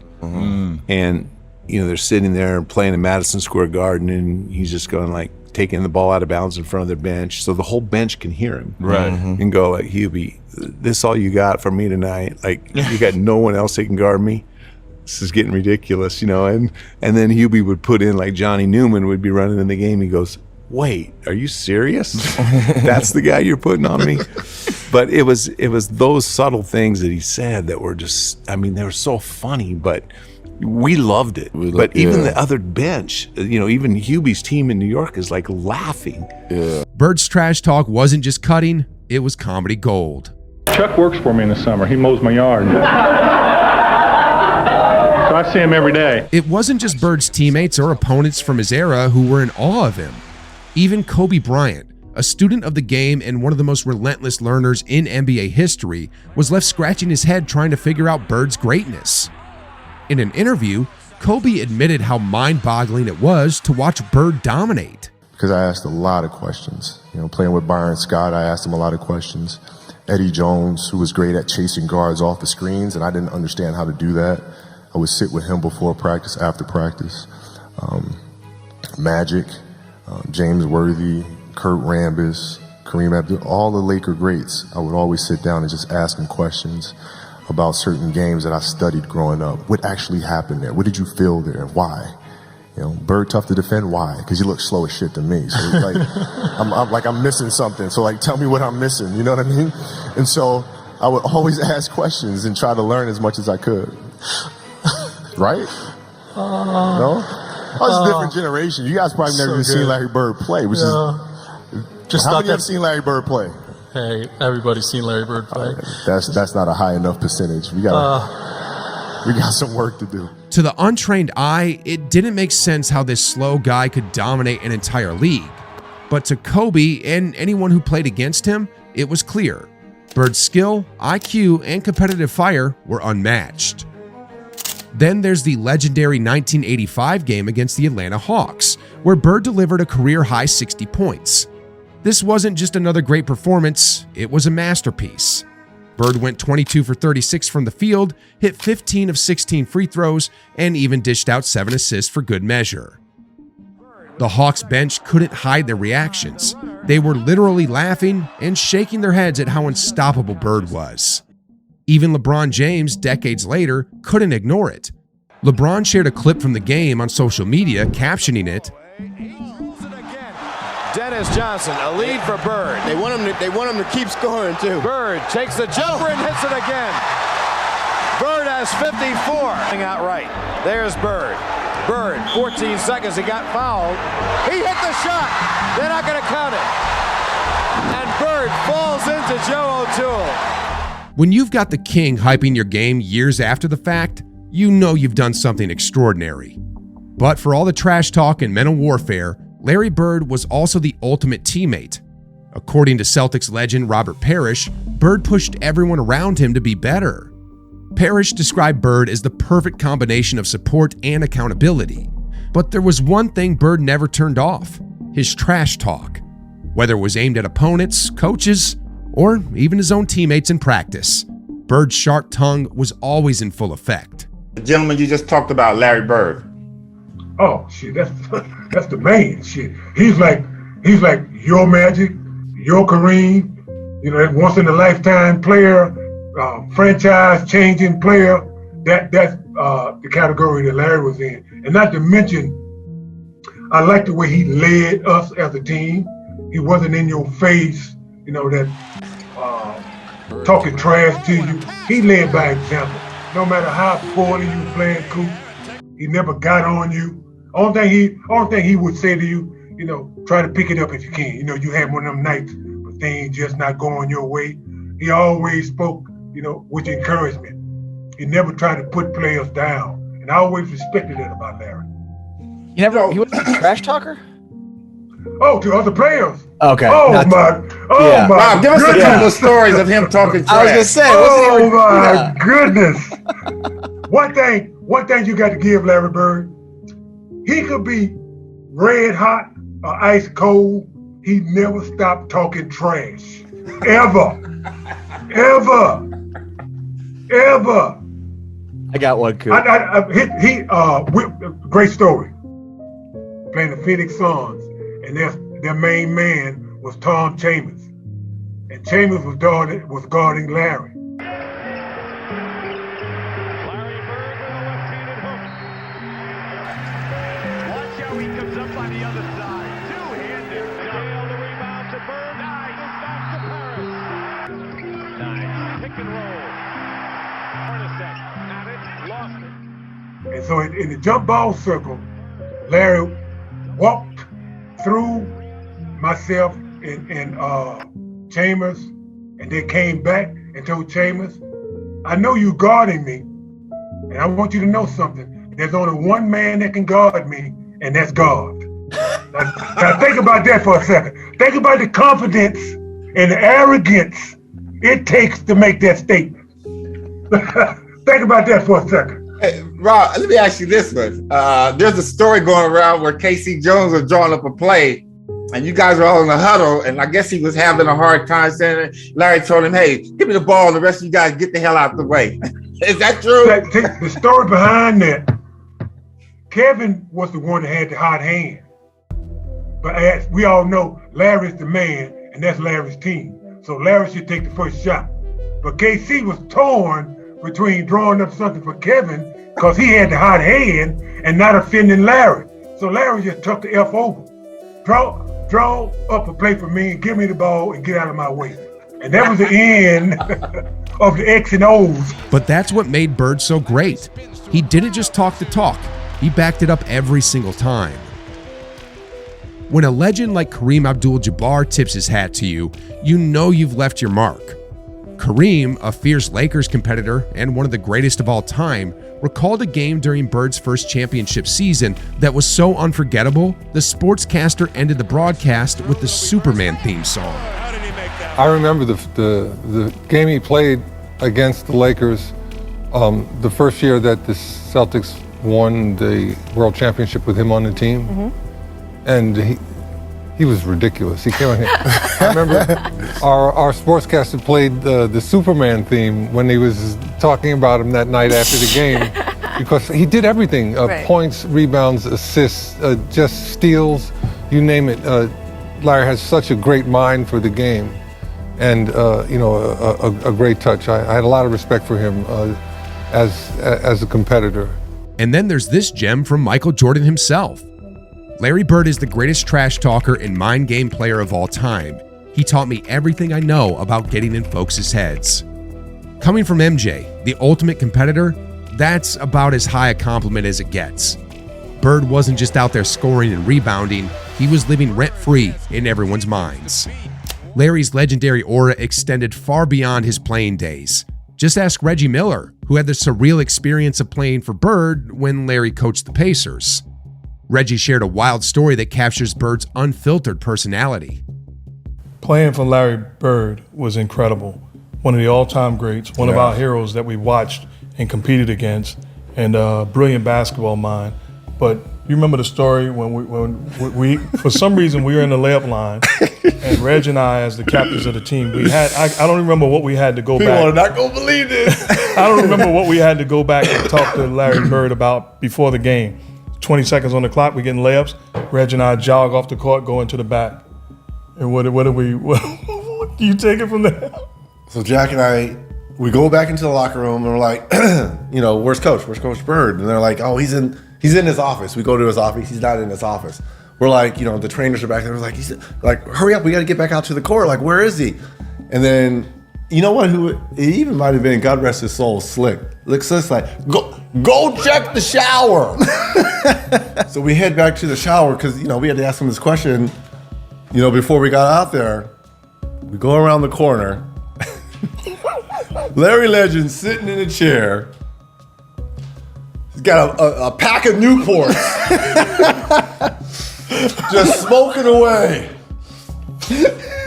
And they're sitting there playing in Madison Square Garden, and he's just going taking the ball out of bounds in front of their bench, so the whole bench can hear him. Right. And go Hubie, this all you got for me tonight? You got no one else that can guard me? This is getting ridiculous, and then Hubie would put in Johnny Newman would be running in the game. He goes, wait, are you serious? That's the guy you're putting on me? But it was those subtle things that he said that were just, they were so funny, but we loved it. Even the other bench, even Hubie's team in New York is laughing. Yeah. Bird's trash talk wasn't just cutting, it was comedy gold. Chuck works for me in the summer. He mows my yard. So I see him every day. It wasn't just Bird's teammates or opponents from his era who were in awe of him. Even Kobe Bryant, a student of the game and one of the most relentless learners in NBA history, was left scratching his head trying to figure out Bird's greatness. In an interview, Kobe admitted how mind-boggling it was to watch Bird dominate. Because I asked a lot of questions. Playing with Byron Scott, I asked him a lot of questions. Eddie Jones, who was great at chasing guards off the screens, and I didn't understand how to do that. I would sit with him before practice, after practice. Magic, James Worthy, Kurt Rambis, Kareem Abdul, all the Laker greats. I would always sit down and just ask them questions about certain games that I studied growing up. What actually happened there? What did you feel there and why? Bird tough to defend, why? Because you look slow as shit to me. So I'm missing something. So tell me what I'm missing, you know what I mean? And so I would always ask questions and try to learn as much as I could. Right? No? a different generation. You guys probably never even seen Larry Bird play, which is just how thought many have seen Larry Bird play? Hey, everybody's seen Larry Bird play. That's not a high enough percentage. We got some work to do. To the untrained eye, it didn't make sense how this slow guy could dominate an entire league. But to Kobe and anyone who played against him, it was clear. Bird's skill, IQ, and competitive fire were unmatched. Then there's the legendary 1985 game against the Atlanta Hawks, where Bird delivered a career-high 60 points. This wasn't just another great performance, it was a masterpiece. Bird went 22 for 36 from the field, hit 15 of 16 free throws, and even dished out 7 assists for good measure. The Hawks bench couldn't hide their reactions. They were literally laughing and shaking their heads at how unstoppable Bird was. Even LeBron James, decades later, couldn't ignore it. LeBron shared a clip from the game on social media, captioning it, Dennis Johnson, a lead for Bird. They want him to keep scoring too. Bird takes the jumper and hits it again. Bird has 54. Out right. There's Bird. Bird, 14 seconds, he got fouled. He hit the shot. They're not going to count it. And Bird falls into Joe O'Toole. When you've got the king hyping your game years after the fact, you know you've done something extraordinary. But for all the trash talk and mental warfare, Larry Bird was also the ultimate teammate. According to Celtics legend Robert Parrish, Bird pushed everyone around him to be better. Parrish described Bird as the perfect combination of support and accountability. But there was one thing Bird never turned off: his trash talk. Whether it was aimed at opponents, coaches, or even his own teammates in practice, Bird's sharp tongue was always in full effect. Gentlemen, you just talked about Larry Bird. Oh shit, that's the man. Shit, he's like your Magic, your Kareem. You know, that once in a lifetime player, franchise changing player. That's the category that Larry was in. And not to mention, I like the way he led us as a team. He wasn't in your face, you know, that talking trash to you. He led by example. No matter how poorly you playing coop, he never got on you. Only thing he would say to you, you know, try to pick it up if you can. You know, you had one of them nights where things just not going your way. He always spoke, you know, with encouragement. He never tried to put players down. And I always respected that about Larry. He wasn't a trash talker? Oh, to other players. Okay. Oh my Bob, give us a couple of stories of him talking trash. I was gonna say, oh my goodness. One thing you got to give Larry Bird, he could be red hot or ice cold. He never stopped talking trash. Ever. I got one, Coop. Great story. Playing the Phoenix Suns, and their main man was Tom Chambers. And Chambers was guarding Larry. And so in the jump ball circle, Larry walked through myself and Chambers, and then came back and told Chambers, I know you guarding me, and I want you to know something. There's only one man that can guard me, and that's God. Now think about that for a second. Think about the confidence and the arrogance it takes to make that statement. Think about that for a second. Hey, Rob, let me ask you this one. There's a story going around where Casey Jones was drawing up a play, and you guys were all in the huddle, and I guess he was having a hard time saying it. Larry told him, hey, give me the ball, and the rest of you guys get the hell out the way. Is that true? The story behind that, Kevin was the one that had the hot hand. But as we all know, Larry's the man, and that's Larry's team. So Larry should take the first shot. But KC was torn between drawing up something for Kevin because he had the hot hand and not offending Larry. So Larry just took the F over. Draw up a play for me and give me the ball and get out of my way. And that was the end of the X and O's. But that's what made Bird so great. He didn't just talk the talk. he backed it up every single time. When a legend like Kareem Abdul-Jabbar tips his hat to you, you know you've left your mark. Kareem, a fierce Lakers competitor and one of the greatest of all time, recalled a game during Bird's first championship season that was so unforgettable, the sportscaster ended the broadcast with the Superman theme song. I remember the game he played against the Lakers the first year that the Celtics won the World Championship with him on the team. And he was ridiculous. He came on here. I remember our sportscaster played the Superman theme when he was talking about him that night after the game, because he did everything: points, rebounds, assists, just steals, you name it. Larry has such a great mind for the game, and a great touch. I had a lot of respect for him as a competitor. And then there's this gem from Michael Jordan himself. Larry Bird is the greatest trash talker and mind game player of all time. He taught me everything I know about getting in folks' heads. Coming from MJ, the ultimate competitor, that's about as high a compliment as it gets. Bird wasn't just out there scoring and rebounding, he was living rent-free in everyone's minds. Larry's legendary aura extended far beyond his playing days. Just ask Reggie Miller, who had the surreal experience of playing for Bird when Larry coached the Pacers. Reggie shared a wild story that captures Bird's unfiltered personality. Playing for Larry Bird was incredible. One of the all-time greats, one of our heroes that we watched and competed against, and a brilliant basketball mind. But you remember the story when we for some reason, we were in the layup line, and Reg and I, as the captains of the team, we had, I don't remember what we had to go back. People are not going to believe this. I don't remember what we had to go back and talk to Larry Bird about before the game. 20 seconds on the clock, we're getting layups. Reg and I jog off the court, go into the back. And what do you take it from there? So Jack and I, we go back into the locker room and we're like, where's Coach? Where's Coach Bird? And they're like, oh, he's in his office. We go to his office, he's not in his office. We're like, the trainers are back there. We're like, hurry up, we got to get back out to the court. Like, where is he? And then, you know what? He even might have been, God rest his soul, Slick. Looks like, go check the shower. So we head back to the shower because, we had to ask him this question, before we got out there. We go around the corner. Larry Legend sitting in a chair. He's got a pack of Newports. Just smoking away.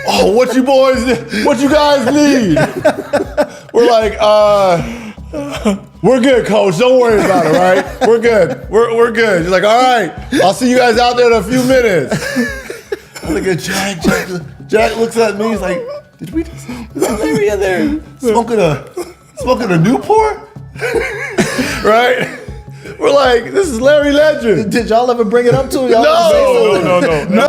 Oh, what you guys need? We're like, we're good, Coach. Don't worry about it, right? We're good. We're good. He's like, all right, I'll see you guys out there in a few minutes. I look at Jack. Jack looks at me. He's like, is Larry in there smoking a Newport? Right? We're like, this is Larry Legend. Did y'all ever bring it up to him? No.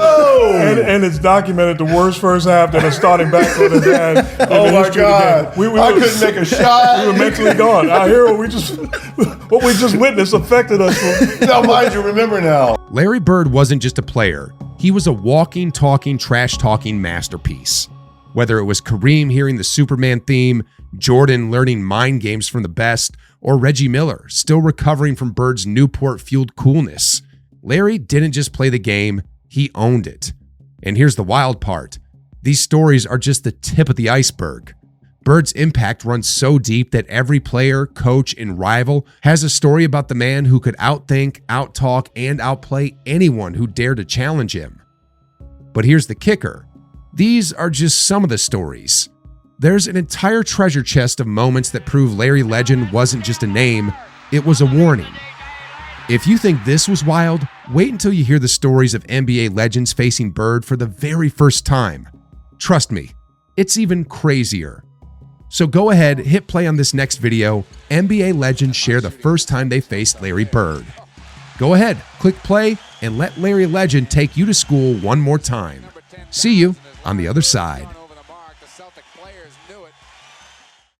And it's documented the worst first half that a starting backcourt has had. Oh my God. I couldn't make a shot. We were mentally gone. Our hero, what we just witnessed affected us. Now, mind you, remember now. Larry Bird wasn't just a player. He was a walking, talking, trash-talking masterpiece. Whether it was Kareem hearing the Superman theme, Jordan learning mind games from the best, or Reggie Miller still recovering from Bird's Newport-fueled coolness, Larry didn't just play the game, he owned it. And here's the wild part. These stories are just the tip of the iceberg. Bird's impact runs so deep that every player, coach, and rival has a story about the man who could outthink, outtalk, and outplay anyone who dared to challenge him. But here's the kicker. These are just some of the stories. There's an entire treasure chest of moments that prove Larry Legend wasn't just a name, it was a warning. If you think this was wild, wait until you hear the stories of NBA legends facing Bird for the very first time. Trust me, it's even crazier. So go ahead, hit play on this next video. NBA legends share the first time they faced Larry Bird. Go ahead, click play, and let Larry Legend take you to school one more time. See you on the other side.